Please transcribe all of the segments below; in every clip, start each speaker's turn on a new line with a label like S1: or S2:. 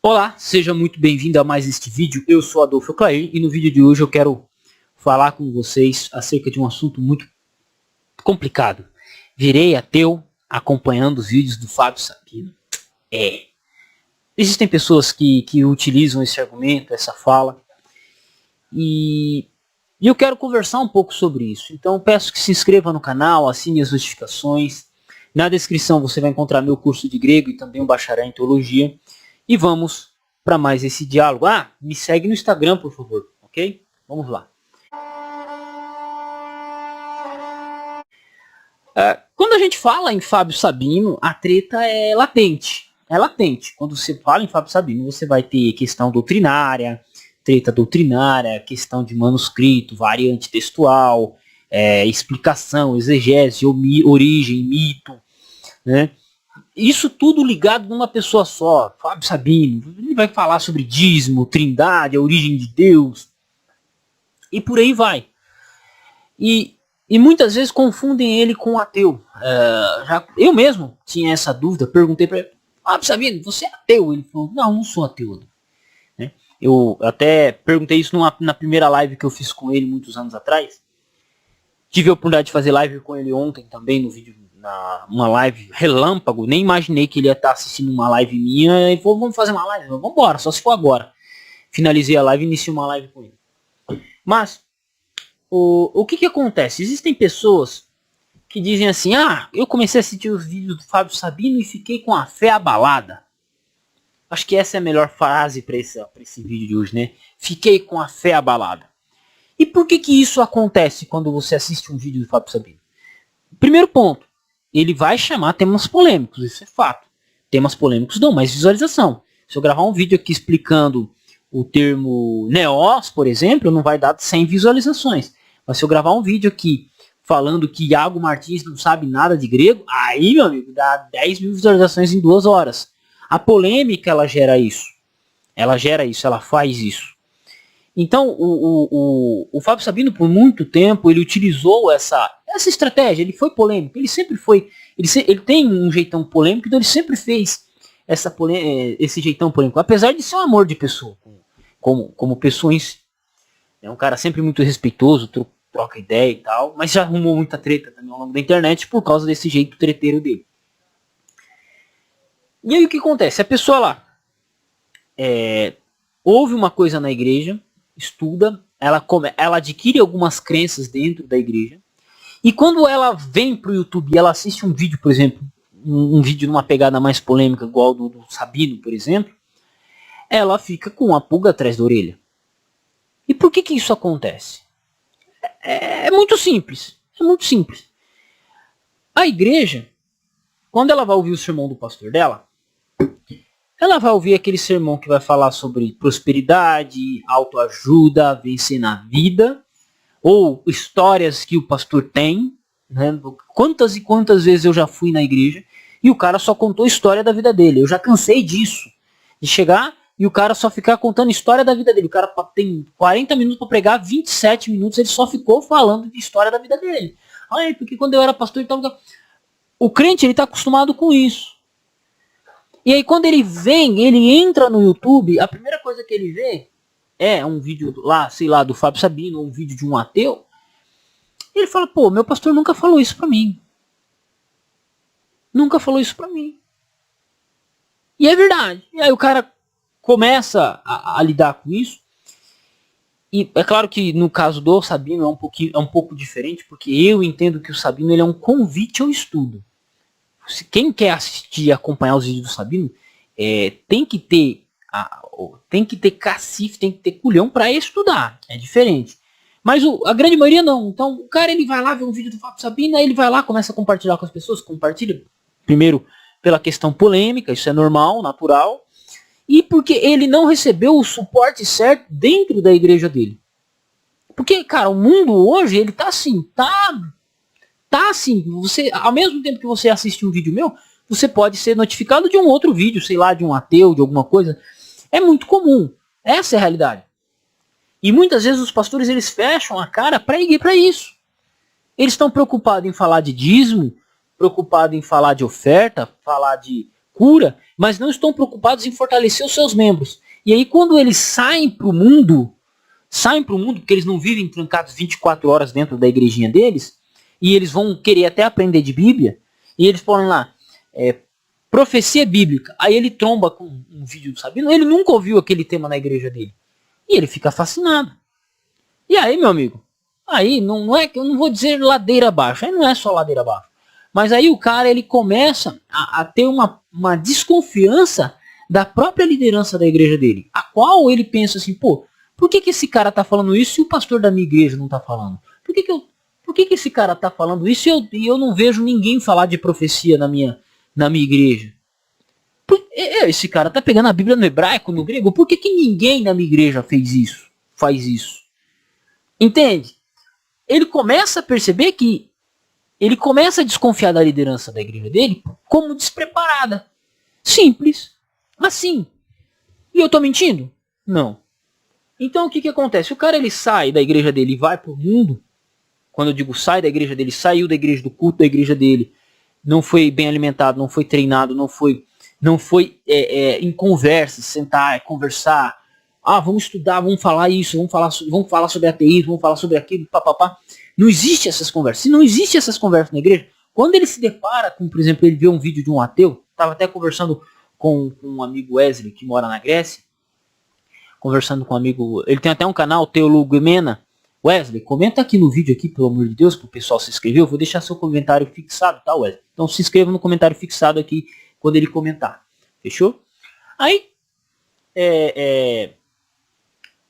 S1: Olá, seja muito bem-vindo a mais este vídeo. Eu sou Adolfo Clair e no vídeo de hoje eu quero falar com vocês acerca de um assunto muito complicado. Virei ateu acompanhando os vídeos do Fábio Sabino. Existem pessoas que utilizam esse argumento, essa fala, e eu quero conversar um pouco sobre isso. Então peço que se inscreva no canal, assine as notificações. Na descrição você vai encontrar meu curso de grego e também um bacharel em teologia. E vamos para mais esse diálogo. Me segue no Instagram, por favor, ok? Vamos lá. Quando a gente fala em Fábio Sabino, a treta é latente. É latente. Quando você fala em Fábio Sabino, você vai ter questão doutrinária, treta doutrinária, questão de manuscrito, variante textual, explicação, exegese, origem, mito, né? Isso tudo ligado numa pessoa só, Fábio Sabino. Ele vai falar sobre dízimo, trindade, a origem de Deus. E por aí vai. E muitas vezes confundem ele com um ateu. Eu mesmo tinha essa dúvida, perguntei para ele, Fábio Sabino, você é ateu? Ele falou, não sou ateu. Né? Eu até perguntei isso na primeira live que eu fiz com ele muitos anos atrás. Tive a oportunidade de fazer live com ele ontem também, no vídeo, uma live relâmpago. Nem imaginei que ele ia estar assistindo uma live minha. E falou, vamos fazer uma live? Vamos embora, só se for agora. Finalizei a live e iniciei uma live com ele. Mas, o que acontece? Existem pessoas que dizem assim, eu comecei a assistir os vídeos do Fábio Sabino e fiquei com a fé abalada. Acho que essa é a melhor frase para esse vídeo de hoje, né? Fiquei com a fé abalada. E por que isso acontece quando você assiste um vídeo do Fábio Sabino? Primeiro ponto, ele vai chamar temas polêmicos, isso é fato. Temas polêmicos dão mais visualização. Se eu gravar um vídeo aqui explicando o termo neós, por exemplo, não vai dar 100 visualizações. Mas se eu gravar um vídeo aqui falando que Iago Martins não sabe nada de grego, aí, meu amigo, dá 10 mil visualizações em 2 horas. A polêmica, ela gera isso. Ela faz isso. Então, o Fábio Sabino, por muito tempo, ele utilizou essa estratégia. Ele foi polêmico. Ele sempre foi. Ele tem um jeitão polêmico, então ele sempre fez esse jeitão polêmico. Apesar de ser um amor de pessoa, como pessoa em si. É um cara sempre muito respeitoso, troca ideia e tal. Mas já arrumou muita treta também ao longo da internet por causa desse jeito treteiro dele. E aí o que acontece? A pessoa lá ouve uma coisa na igreja, estuda, ela adquire algumas crenças dentro da igreja, e quando ela vem pro YouTube e ela assiste um vídeo, por exemplo, um vídeo numa pegada mais polêmica, igual do Sabino, por exemplo, ela fica com uma pulga atrás da orelha. E por que isso acontece? É muito simples. É muito simples. A igreja, quando ela vai ouvir o sermão do pastor dela, ela vai ouvir aquele sermão que vai falar sobre prosperidade, autoajuda, vencer na vida, ou histórias que o pastor tem. Né? Quantas e quantas vezes eu já fui na igreja e o cara só contou a história da vida dele. Eu já cansei disso. De chegar e o cara só ficar contando a história da vida dele. O cara tem 40 minutos para pregar, 27 minutos ele só ficou falando de história da vida dele. Porque quando eu era pastor e tal... O crente, ele está acostumado com isso. E aí quando ele entra no YouTube, a primeira coisa que ele vê é um vídeo lá, sei lá, do Fábio Sabino, ou um vídeo de um ateu. E ele fala, meu pastor nunca falou isso pra mim. Nunca falou isso pra mim. E é verdade. E aí o cara começa a lidar com isso. E é claro que no caso do Sabino é um pouco diferente, porque eu entendo que o Sabino ele é um convite ao estudo. Quem quer assistir e acompanhar os vídeos do Sabino, tem que ter cacife, tem que ter culhão para estudar. É diferente. Mas a grande maioria não. Então o cara ele vai lá ver um vídeo do Fábio Sabino, aí ele vai lá, começa a compartilhar com as pessoas, compartilha primeiro pela questão polêmica, isso é normal, natural, e porque ele não recebeu o suporte certo dentro da igreja dele. Porque, cara, o mundo hoje, ele tá assim, você, ao mesmo tempo que você assiste um vídeo meu, você pode ser notificado de um outro vídeo, sei lá, de um ateu, de alguma coisa. É muito comum. Essa é a realidade. E muitas vezes os pastores, eles fecham a cara para isso. Eles estão preocupados em falar de dízimo, preocupados em falar de oferta, falar de cura, mas não estão preocupados em fortalecer os seus membros. E aí quando eles saem para o mundo, porque eles não vivem trancados 24 horas dentro da igrejinha deles, e eles vão querer até aprender de Bíblia, e eles põem lá, profecia bíblica. Aí ele tromba com um vídeo do Sabino, ele nunca ouviu aquele tema na igreja dele. E ele fica fascinado. E aí, meu amigo, aí não é que eu não vou dizer ladeira abaixo, aí não é só ladeira abaixo. Mas aí o cara ele começa a ter uma desconfiança da própria liderança da igreja dele, a qual ele pensa assim, pô, por que esse cara tá falando isso e o pastor da minha igreja não tá falando? Por que esse cara tá falando isso e eu não vejo ninguém falar de profecia na minha igreja? Esse cara tá pegando a Bíblia no hebraico, no grego, por que ninguém na minha igreja faz isso? Entende? Ele começa a perceber que ele começa a desconfiar da liderança da igreja dele como despreparada. Simples. Assim. E eu tô mentindo? Não. Então o que acontece? O cara ele sai da igreja dele e vai pro mundo. Quando eu digo sai da igreja dele, saiu da igreja, do culto da igreja dele. Não foi bem alimentado, não foi treinado, não foi em conversa, sentar, conversar. Ah, vamos estudar, vamos falar isso, vamos falar sobre ateísmo, vamos falar sobre aquilo, papapá. Não existe essas conversas. Se não existe essas conversas na igreja, quando ele se depara com, por exemplo, ele vê um vídeo de um ateu, estava até conversando com um amigo Wesley, que mora na Grécia, conversando com um amigo, ele tem até um canal, Teólogo Emena. Wesley, comenta aqui no vídeo aqui, pelo amor de Deus, para o pessoal se inscrever, eu vou deixar seu comentário fixado, tá, Wesley? Então se inscreva no comentário fixado aqui, quando ele comentar, fechou? Aí,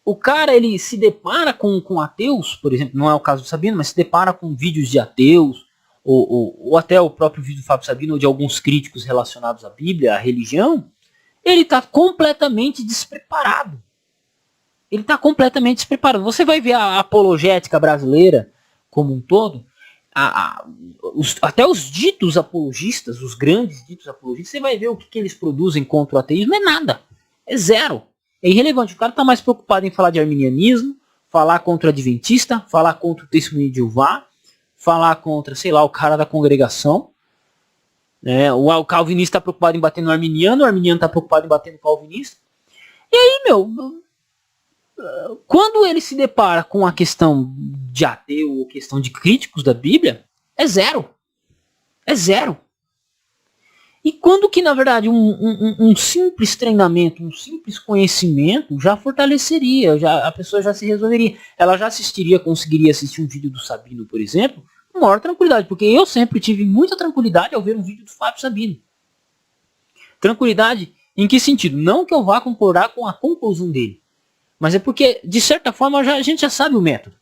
S1: o cara ele se depara com ateus, por exemplo, não é o caso do Sabino, mas se depara com vídeos de ateus, ou até o próprio vídeo do Fábio Sabino, ou de alguns críticos relacionados à Bíblia, à religião, ele está completamente despreparado. Ele está completamente despreparado. Você vai ver a apologética brasileira como um todo, até os ditos apologistas, os grandes ditos apologistas, você vai ver o que eles produzem contra o ateísmo, é nada, é zero. É irrelevante. O cara está mais preocupado em falar de arminianismo, falar contra o adventista, falar contra o testemunho de Jeová, falar contra, sei lá, o cara da congregação. O calvinista está preocupado em bater no arminiano, o arminiano está preocupado em bater no calvinista. E aí, quando ele se depara com a questão de ateu ou questão de críticos da Bíblia, é zero. É zero. E quando que, na verdade, um simples treinamento, um simples conhecimento já fortaleceria, a pessoa já se resolveria. Ela já conseguiria assistir um vídeo do Sabino, por exemplo, com maior tranquilidade. Porque eu sempre tive muita tranquilidade ao ver um vídeo do Fábio Sabino. Tranquilidade em que sentido? Não que eu vá concordar com a conclusão dele. Mas é porque, de certa forma, a gente já sabe o método.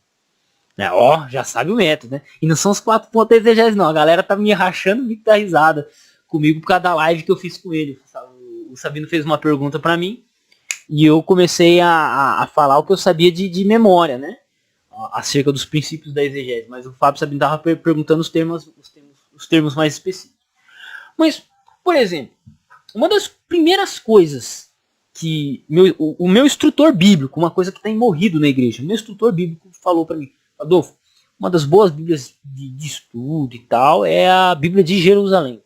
S1: Já sabe o método, né? E não são os 4 pontos exegéticos, não. A galera tá me rachando, me dá risada comigo por causa da live que eu fiz com ele. O Sabino fez uma pergunta para mim e eu comecei a falar o que eu sabia de memória, né? Acerca dos princípios da exegese. Mas o Fábio Sabino estava perguntando os termos mais específicos. Mas, por exemplo, uma das primeiras coisas que o meu instrutor bíblico, uma coisa que tem morrido na igreja, o meu instrutor bíblico falou para mim, Adolfo, uma das boas bíblias de estudo e tal é a Bíblia de Jerusalém.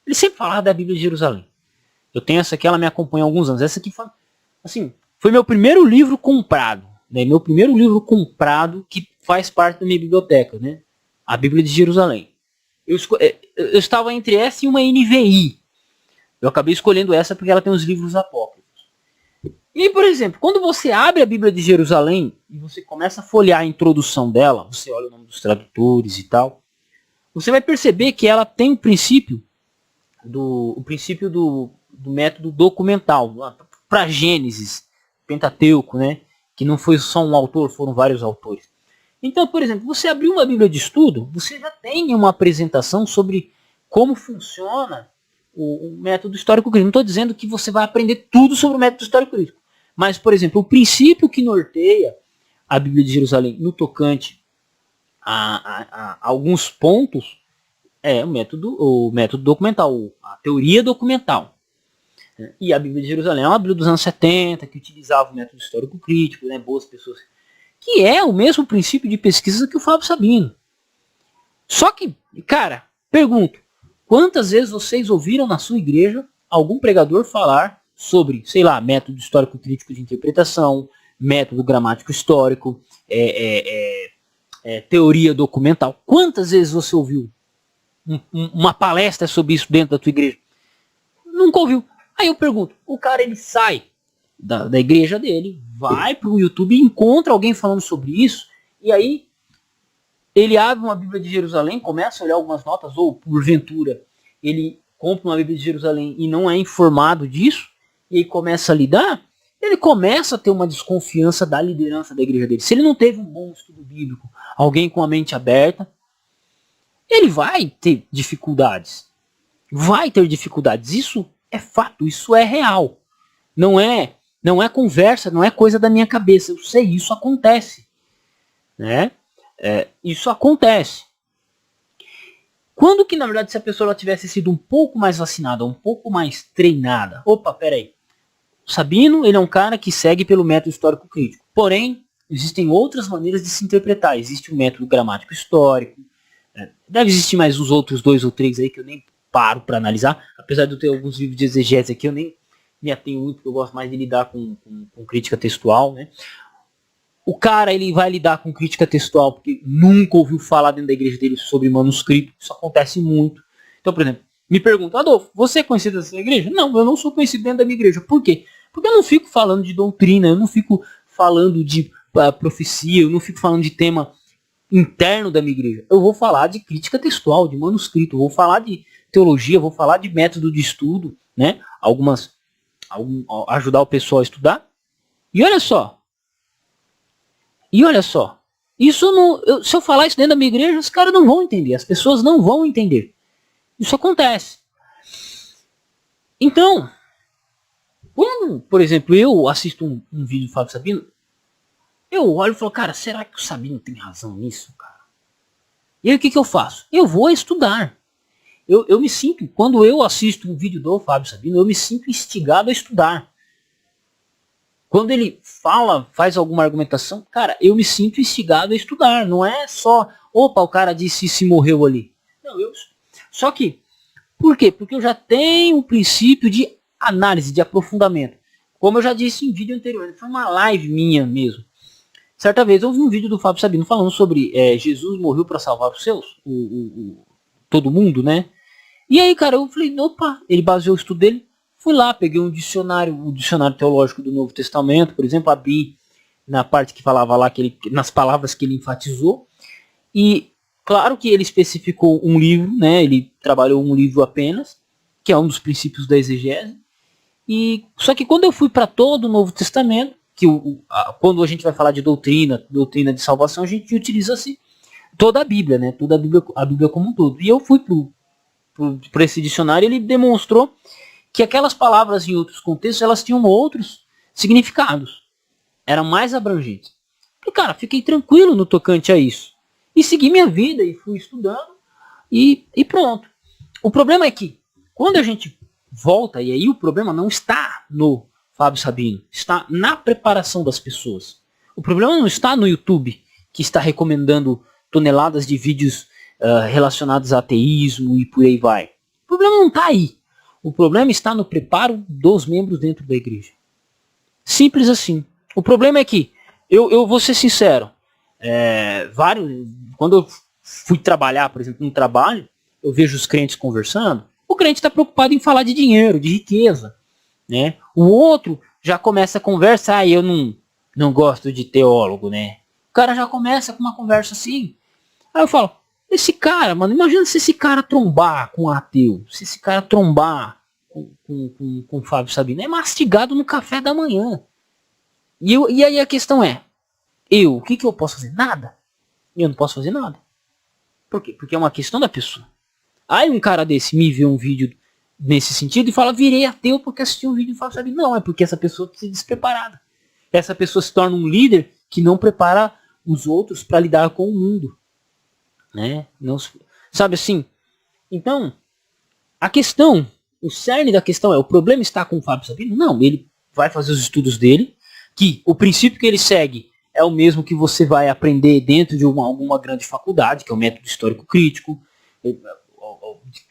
S1: Ele sempre falava da Bíblia de Jerusalém. Eu tenho essa aqui, ela me acompanha há alguns anos. Essa aqui foi meu primeiro livro comprado. Né? Meu primeiro livro comprado que faz parte da minha biblioteca. Né? A Bíblia de Jerusalém. Eu estava entre essa e uma NVI. Eu acabei escolhendo essa porque ela tem os livros apócrifos. E, por exemplo, quando você abre a Bíblia de Jerusalém e você começa a folhear a introdução dela, você olha o nome dos tradutores e tal, você vai perceber que ela tem o princípio do método documental, para Gênesis, Pentateuco, né? Que não foi só um autor, foram vários autores. Então, por exemplo, você abriu uma Bíblia de estudo, você já tem uma apresentação sobre como funciona o método histórico crítico. Não estou dizendo que você vai aprender tudo sobre o método histórico crítico, mas, por exemplo, o princípio que norteia a Bíblia de Jerusalém no tocante a alguns pontos é o método documental, a teoria documental. E a Bíblia de Jerusalém é uma Bíblia dos anos 70, que utilizava o método histórico crítico, né, boas pessoas, que é o mesmo princípio de pesquisa que o Fábio Sabino. Só que, cara, pergunto, quantas vezes vocês ouviram na sua igreja algum pregador falar sobre, sei lá, método histórico crítico de interpretação, método gramático histórico, teoria documental. Quantas vezes você ouviu uma palestra sobre isso dentro da tua igreja? Nunca ouviu. Aí eu pergunto, o cara ele sai da igreja dele, vai pro YouTube e encontra alguém falando sobre isso, e aí ele abre uma Bíblia de Jerusalém, começa a olhar algumas notas, ou porventura ele compra uma Bíblia de Jerusalém e não é informado disso, e aí começa a lidar, ele começa a ter uma desconfiança da liderança da igreja dele. Se ele não teve um bom estudo bíblico, alguém com a mente aberta, ele vai ter dificuldades. Vai ter dificuldades. Isso é fato, isso é real. Não é conversa, não é coisa da minha cabeça. Eu sei, isso acontece. Né? Isso acontece. Quando que, na verdade, se a pessoa ela tivesse sido um pouco mais vacinada, um pouco mais treinada. Opa, peraí. O Sabino, ele é um cara que segue pelo método histórico crítico. Porém, existem outras maneiras de se interpretar. Existe o método gramático histórico. Deve existir mais uns outros 2 ou 3 aí que eu nem paro para analisar. Apesar de eu ter alguns livros de exegese aqui, eu nem me atenho muito, porque eu gosto mais de lidar com crítica textual, né? O cara, ele vai lidar com crítica textual porque nunca ouviu falar dentro da igreja dele sobre manuscrito. Isso acontece muito. Então, por exemplo, me perguntam, Adolfo, você é conhecido dessa igreja? Não, eu não sou conhecido dentro da minha igreja. Por quê? Porque eu não fico falando de doutrina, eu não fico falando de profecia, eu não fico falando de tema interno da minha igreja. Eu vou falar de crítica textual, de manuscrito, eu vou falar de teologia, eu vou falar de método de estudo, né? Ajudar o pessoal a estudar. E olha só, isso não, se eu falar isso dentro da minha igreja, os caras não vão entender, as pessoas não vão entender. Isso acontece. Então, quando, por exemplo, eu assisto um vídeo do Fábio Sabino, eu olho e falo, cara, será que o Sabino tem razão nisso, cara? E aí o que eu faço? Eu vou estudar. Eu me sinto, quando eu assisto um vídeo do Fábio Sabino, eu me sinto instigado a estudar. Quando ele faz alguma argumentação, cara, eu me sinto instigado a estudar. Não é só, opa, o cara disse se morreu ali. Não, só que, por quê? Porque eu já tenho um princípio de análise, de aprofundamento. Como eu já disse em vídeo anterior, foi uma live minha mesmo. Certa vez eu vi um vídeo do Fábio Sabino falando sobre Jesus morreu para salvar os seus, todo mundo, né? E aí, cara, eu falei, opa, ele baseou o estudo dele. Fui lá, peguei o dicionário teológico do Novo Testamento, por exemplo, abri na parte que falava lá, nas palavras que ele enfatizou. E claro que ele especificou um livro, né? Ele trabalhou um livro apenas, que é um dos princípios da exegese. Só que quando eu fui para todo o Novo Testamento, que quando a gente vai falar de doutrina de salvação, a gente utiliza-se toda a Bíblia, né? Toda a Bíblia como um todo. E eu fui para esse dicionário, ele demonstrou que aquelas palavras em outros contextos, elas tinham outros significados. Eram mais abrangentes. E, cara, fiquei tranquilo no tocante a isso. E segui minha vida e fui estudando e pronto. O problema é que, quando a gente volta, e aí o problema não está no Fábio Sabino, está na preparação das pessoas. O problema não está no YouTube, que está recomendando toneladas de vídeos relacionados a ateísmo e por aí vai. O problema não está aí. O problema está no preparo dos membros dentro da igreja. Simples assim. O problema é que, eu vou ser sincero, quando eu fui trabalhar, por exemplo, num trabalho, eu vejo os crentes conversando, o crente está preocupado em falar de dinheiro, de riqueza. Né? O outro já começa a conversa, eu não gosto de teólogo, né? O cara já começa com uma conversa assim. Aí eu falo, esse cara, mano, imagina se esse cara trombar com um ateu, se esse cara trombar com o Fábio Sabino, é mastigado no café da manhã. E aí a questão é, o que eu posso fazer? Nada. Eu não posso fazer nada. Por quê? Porque é uma questão da pessoa. Aí um cara desse me vê um vídeo nesse sentido e fala, virei ateu porque assisti um vídeo do Fábio Sabino. Não, é porque essa pessoa se despreparada. Essa pessoa se torna um líder que não prepara os outros para lidar com o mundo. Né? Não, sabe assim? Então, a questão, o cerne da questão é, o problema está com o Fábio Sabino? Não, ele vai fazer os estudos dele, que o princípio que ele segue é o mesmo que você vai aprender dentro de alguma grande faculdade, que é o método histórico crítico, de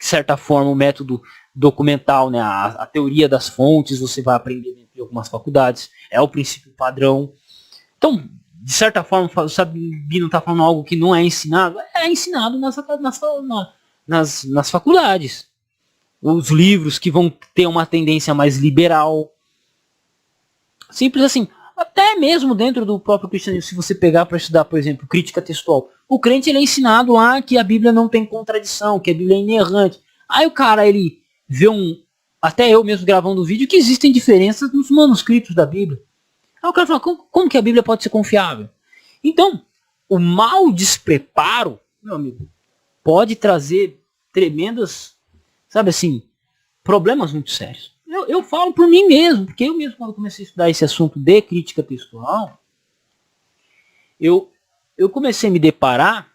S1: certa forma o método documental, né? A teoria das fontes você vai aprender dentro de algumas faculdades. É o princípio padrão. Então, de certa forma, o Sabino está falando algo que não é ensinado. É ensinado nas faculdades. Os livros que vão ter uma tendência mais liberal. Simples assim. Até mesmo dentro do próprio cristianismo, se você pegar para estudar, por exemplo, crítica textual, o crente ele é ensinado lá que a Bíblia não tem contradição, que a Bíblia é inerrante. Aí o cara, ele vê até eu mesmo gravando um vídeo, que existem diferenças nos manuscritos da Bíblia. Aí o cara fala, como que a Bíblia pode ser confiável? Então, o mau despreparo, meu amigo, pode trazer tremendas, sabe assim, problemas muito sérios. Eu falo por mim mesmo, porque eu mesmo quando comecei a estudar esse assunto de crítica textual, eu comecei a me deparar,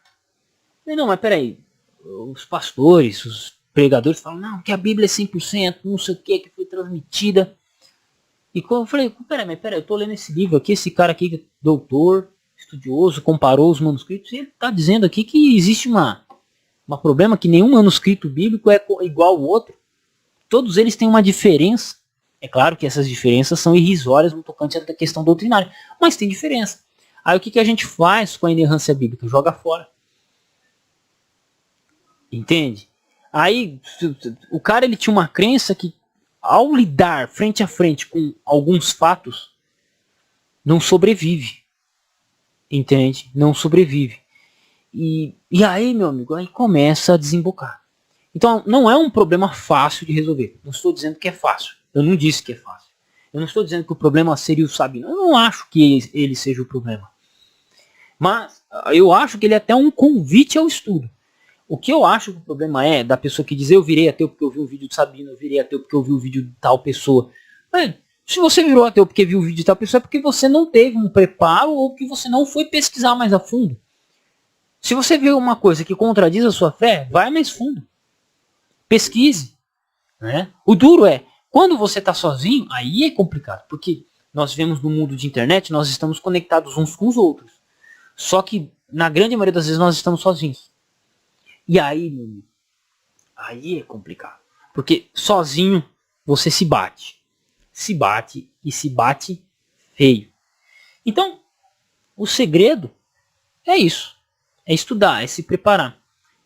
S1: não, mas peraí, os pastores, os pregadores falam, não, que a Bíblia é 100%, não sei o que foi transmitida. E quando eu falei, peraí, eu tô lendo esse livro aqui, esse cara aqui, doutor, estudioso, comparou os manuscritos, e ele tá dizendo aqui que existe um problema, que nenhum manuscrito bíblico é igual ao outro. Todos eles têm uma diferença. É claro que essas diferenças são irrisórias no tocante à questão doutrinária, mas tem diferença. Aí o que a gente faz com a inerrância bíblica? Joga fora. Entende? Aí o cara ele tinha uma crença que ao lidar frente a frente com alguns fatos, não sobrevive. Entende? Não sobrevive. E aí, meu amigo, aí começa a desembocar. Então, não é um problema fácil de resolver. Não estou dizendo que é fácil. Eu não disse que é fácil. Eu não estou dizendo que o problema seria o Sabino. Eu não acho que ele seja o problema. Mas eu acho que ele é até um convite ao estudo. O que eu acho que o problema é da pessoa que diz eu virei ateu porque eu vi um vídeo do Sabino, eu virei ateu porque eu vi um vídeo de tal pessoa. Se você virou ateu porque viu um vídeo de tal pessoa é porque você não teve um preparo ou porque você não foi pesquisar mais a fundo. Se você vê uma coisa que contradiz a sua fé, vai mais fundo. Pesquise. Né? O duro é, quando você está sozinho, aí é complicado. Porque nós vivemos no mundo de internet, nós estamos conectados uns com os outros. Só que, na grande maioria das vezes, nós estamos sozinhos. E aí, meu amigo, aí é complicado. Porque sozinho, você se bate. Se bate e se bate feio. Então, o segredo é isso. É estudar, é se preparar.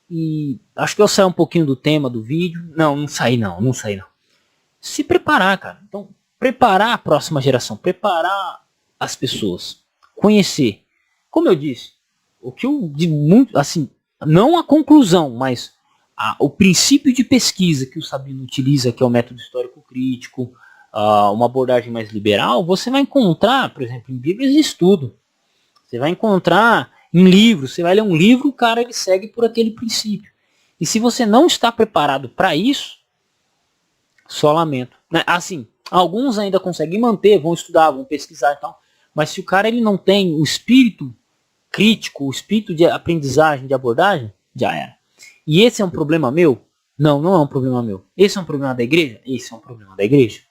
S1: E acho que eu saí um pouquinho do tema do vídeo. Não saí não. Se preparar, cara. Então, preparar a próxima geração. Preparar as pessoas. Conhecer. Como eu disse, o que eu de muito, assim, não a conclusão, mas o princípio de pesquisa que o Sabino utiliza, que é o método histórico crítico, uma abordagem mais liberal, você vai encontrar, por exemplo, em Bíblias de estudo. Você vai encontrar em livros, você vai ler um livro, o cara ele segue por aquele princípio. E se você não está preparado para isso, só lamento. Assim, alguns ainda conseguem manter, vão estudar, vão pesquisar e tal, mas se o cara ele não tem o espírito crítico, o espírito de aprendizagem, de abordagem, já era. E esse é um problema meu? Não, não é um problema meu. Esse é um problema da igreja? Esse é um problema da igreja.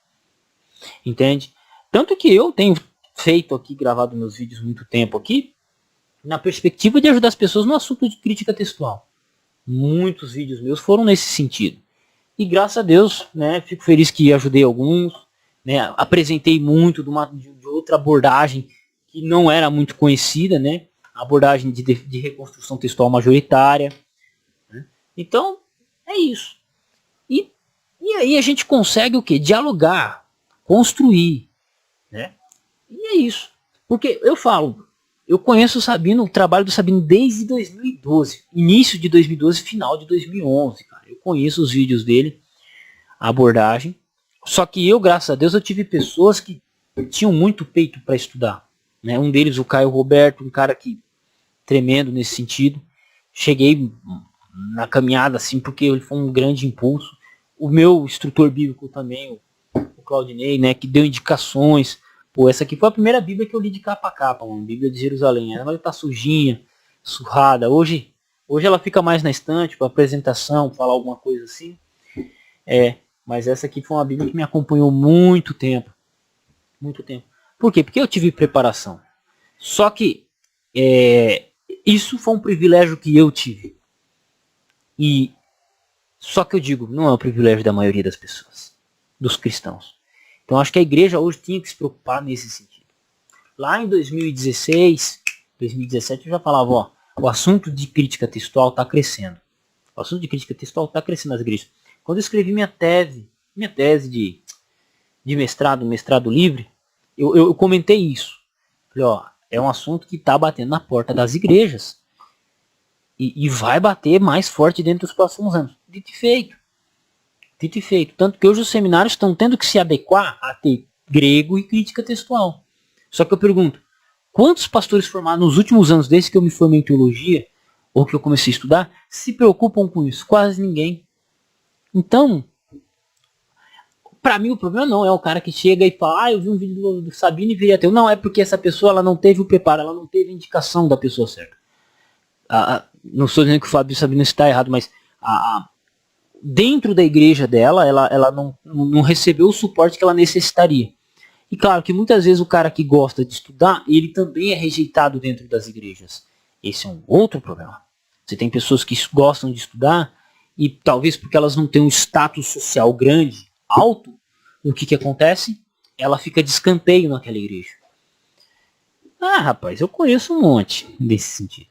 S1: Entende? Tanto que eu tenho feito aqui, gravado meus vídeos muito tempo aqui, na perspectiva de ajudar as pessoas no assunto de crítica textual. Muitos vídeos meus foram nesse sentido. E graças a Deus, né, fico feliz que ajudei alguns, né, apresentei muito de outra abordagem que não era muito conhecida, né, a abordagem de reconstrução textual majoritária. Né? Então, é isso. E aí a gente consegue o quê? Dialogar, construir. Né? E é isso. Porque eu falo, eu conheço o trabalho do Sabino desde 2012. Início de 2012, final de 2011. Cara. Eu conheço os vídeos dele, a abordagem. Só que eu, graças a Deus, eu tive pessoas que tinham muito peito para estudar. Né? Um deles, o Caio Roberto, um cara que tremendo nesse sentido. Cheguei na caminhada assim, porque ele foi um grande impulso. O meu instrutor bíblico também, o Claudinei, né, que deu indicações. Pô, essa aqui foi a primeira Bíblia que eu li de capa a capa, mano. Bíblia de Jerusalém. Ela tá sujinha, surrada. Hoje ela fica mais na estante para apresentação, falar alguma coisa assim. Mas essa aqui foi uma Bíblia que me acompanhou muito tempo. Muito tempo. Por quê? Porque eu tive preparação. Só que isso foi um privilégio que eu tive. E Só que eu digo, não é o privilégio da maioria das pessoas, dos cristãos. Então acho que a igreja hoje tinha que se preocupar nesse sentido. Lá em 2016, 2017 eu já falava, ó, o assunto de crítica textual está crescendo. O assunto de crítica textual está crescendo nas igrejas. Quando eu escrevi minha tese de mestrado livre, eu comentei isso. Falei, ó, é um assunto que está batendo na porta das igrejas. E vai bater mais forte dentro dos próximos anos. Dito e feito. Dito e feito. Tanto que hoje os seminários estão tendo que se adequar a ter grego e crítica textual. Só que eu pergunto, quantos pastores formados nos últimos anos, desde que eu me formei em teologia, ou que eu comecei a estudar, se preocupam com isso? Quase ninguém. Então, pra mim o problema não é o cara que chega e fala, eu vi um vídeo do Sabino e virei ateu. Não, é porque essa pessoa ela não teve o preparo, ela não teve a indicação da pessoa certa. Não estou dizendo que o Fábio Sabino está errado, mas dentro da igreja dela, ela não recebeu o suporte que ela necessitaria. E claro que muitas vezes o cara que gosta de estudar, ele também é rejeitado dentro das igrejas. Esse é um outro problema. Você tem pessoas que gostam de estudar e talvez porque elas não têm um status social grande, alto, o que acontece? Ela fica de escanteio naquela igreja. Rapaz, eu conheço um monte desse sentido.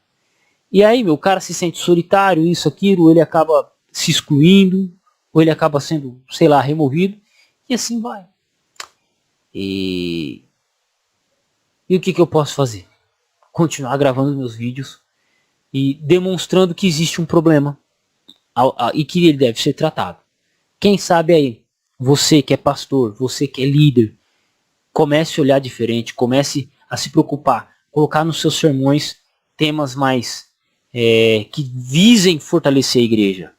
S1: E aí, o cara se sente solitário, isso, aquilo, ele acaba se excluindo, ou ele acaba sendo, sei lá, removido, e assim vai. E o que eu posso fazer? Continuar gravando meus vídeos e demonstrando que existe um problema e que ele deve ser tratado. Quem sabe aí, você que é pastor, você que é líder, comece a olhar diferente, comece a se preocupar, colocar nos seus sermões temas mais que visem fortalecer a igreja.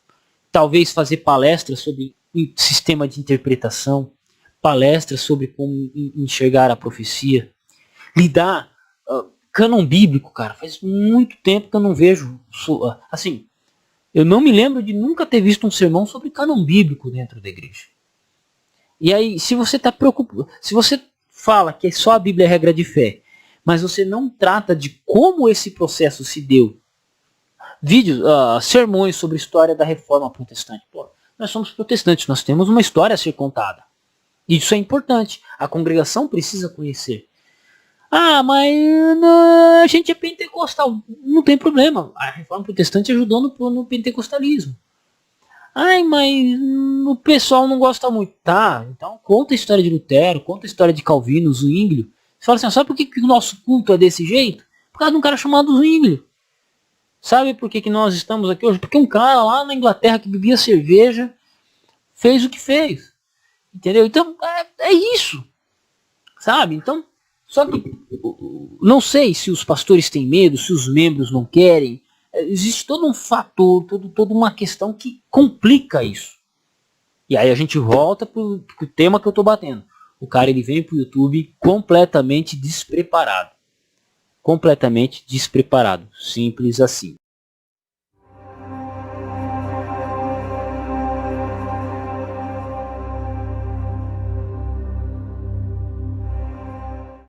S1: Talvez fazer palestras sobre sistema de interpretação, palestras sobre como enxergar a profecia, lidar cânon bíblico, cara. Faz muito tempo que eu não vejo, assim, eu não me lembro de nunca ter visto um sermão sobre cânon bíblico dentro da igreja. E aí, se você está preocupado, se você fala que só a Bíblia é regra de fé, mas você não trata de como esse processo se deu, vídeos, sermões sobre a história da reforma protestante. Pô, nós somos protestantes, nós temos uma história a ser contada. Isso é importante. A congregação precisa conhecer. Mas a gente é pentecostal. Não tem problema. A reforma protestante ajudou no pentecostalismo. Mas o pessoal não gosta muito. Tá, então conta a história de Lutero, conta a história de Calvino, Zwinglio. Você fala assim, sabe por que o nosso culto é desse jeito? Por causa de um cara chamado Zwinglio. Sabe por que nós estamos aqui hoje? Porque um cara lá na Inglaterra que bebia cerveja fez o que fez. Entendeu? Então, é isso. Sabe? Então, só que não sei se os pastores têm medo, se os membros não querem. Existe todo um fator, toda uma questão que complica isso. E aí a gente volta pro tema que eu tô batendo. O cara ele vem pro YouTube completamente despreparado. Completamente despreparado. Simples assim.